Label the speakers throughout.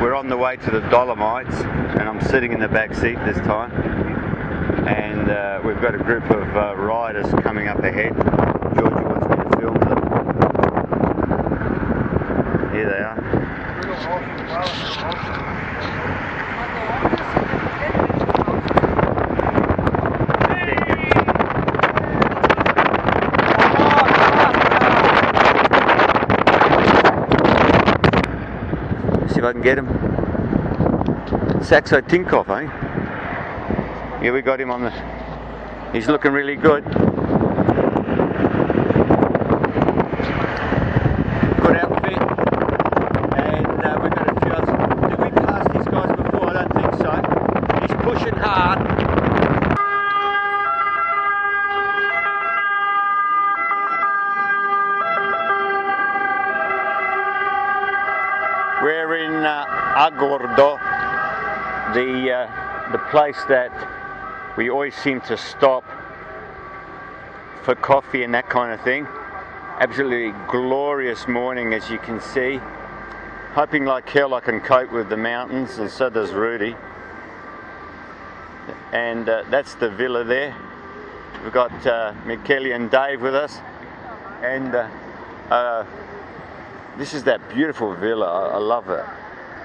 Speaker 1: We're on the way to the Dolomites, and I'm sitting in the back seat this time. And we've got a group of riders coming up ahead. Georgia wants me to film them. Here they are. See if I can get him. Saxo Tinkoff, eh? Yeah, we got him on the... He's looking really good. Good outfit. And we've got a few others. Did we pass these guys before? I don't think so. He's pushing hard. We're in Agordo, the place that we always seem to stop for coffee and that kind of thing. Absolutely glorious morning, as you can see. Hoping like hell I can cope with the mountains, and so does Rudy. And that's the villa there. We've got Michele and Dave with us. And this is that beautiful villa. I love it.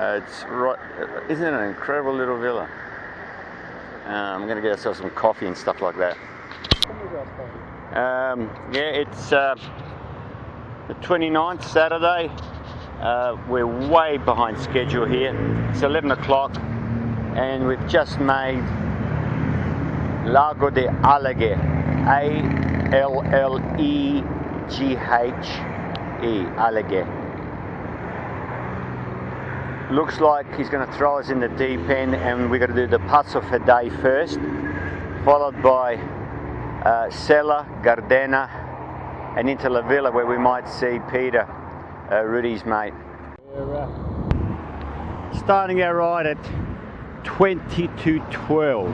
Speaker 1: It's right. Isn't it an incredible little villa? I'm going to get ourselves some coffee and stuff like that. Yeah, it's the 29th, Saturday. We're way behind schedule here. It's 11 o'clock, and we've just made Lago de Alleghe, A-L-L-E-G-H-E, Alleghe. Looks like he's going to throw us in the deep end, and we're going to do the Passo Fedaia first, followed by Sella, Gardena, and into La Villa, where we might see Peter, Rudy's mate. We're starting our ride at 20 to 12.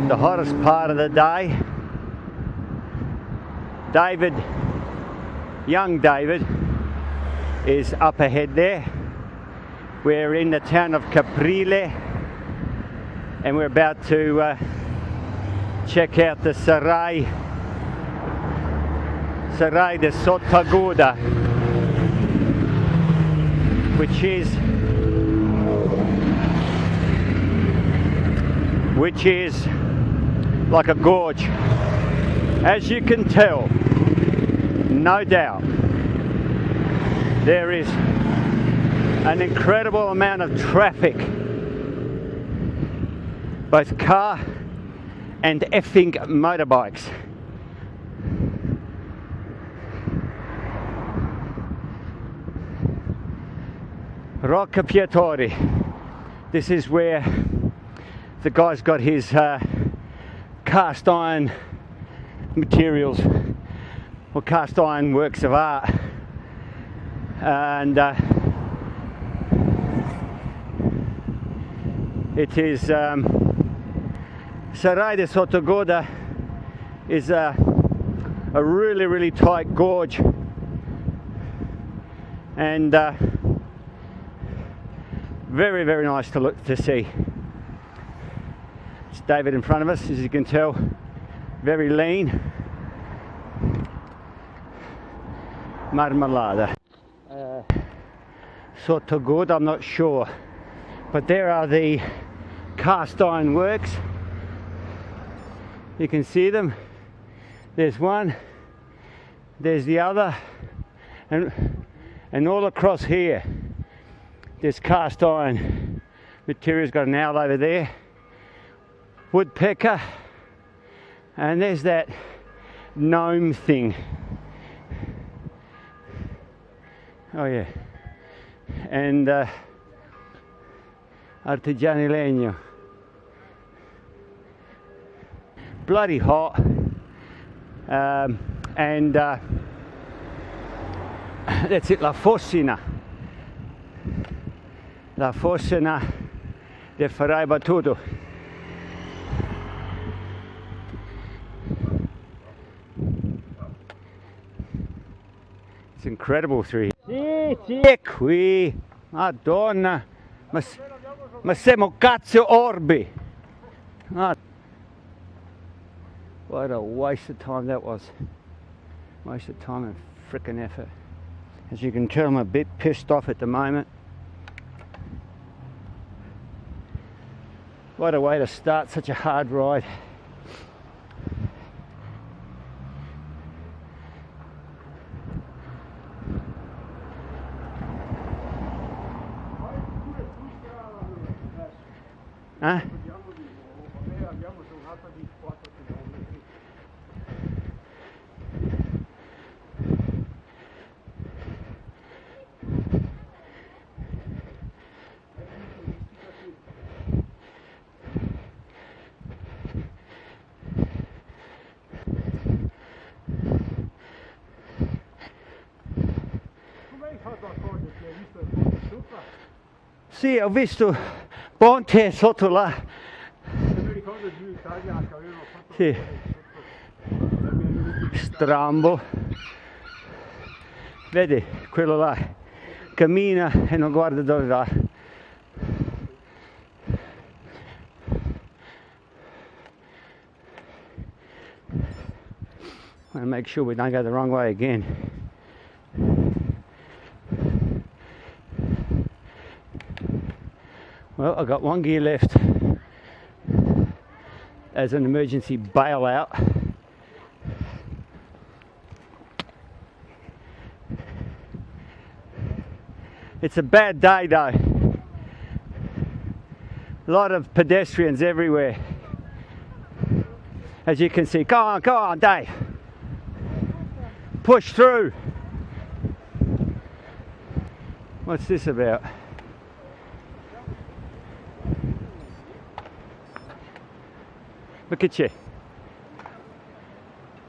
Speaker 1: The hottest part of the day. David, young David, is up ahead there. We're in the town of Caprile, and we're about to check out the Serai de Sottaguda, which is like a gorge. As you can tell, no doubt, there is an incredible amount of traffic, both car and effing motorbikes. Roccapiatori. This is where the guy's got his cast iron materials, or cast iron works of art, and it is Serai de Sottaguda is a really tight gorge, and very nice to look to see. It's David in front of us, as you can tell, very lean. Marmalada. Sottaguda, I'm not sure, but there are the cast iron works. You can see them. There's one, there's the other, and all across here there's cast iron materials. Got an owl over there, woodpecker, and there's that gnome thing. Oh yeah, and artigiani legno. Bloody hot, and that's it, La Fossina del Ferai Battuto. It's incredible through here. Sì, è qui. Madonna, ma siamo cazzo orbi. Ah. What a waste of time that was. Waste of time and frickin' effort. As you can tell, I'm a bit pissed off at the moment. What a way to start such a hard ride. Huh? Sì, ho visto ponte sotto là. Sì. Strambo. Vedi, quello là cammina e non guarda dove va. I want to make sure we don't go the wrong way again. Well, I've got one gear left as an emergency bailout. It's a bad day though. A lot of pedestrians everywhere. As you can see, go on, Dave. Push through. What's this about? Look at you.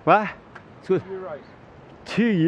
Speaker 1: What? 2 euros. 2 euros.